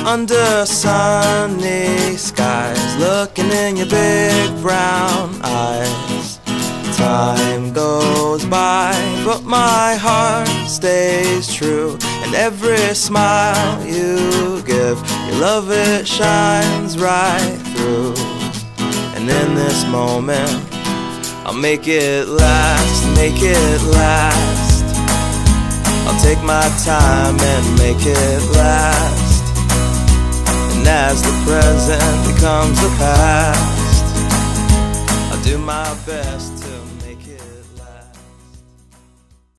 under sunny skies, looking in your big brown eyes. Time goes by, but my heart stays true, and every smile you give, your love, it shines right through. And in this moment, I'll make it last, make it last. I'll take my time and make it last. And as the present becomes the past, I'll do my best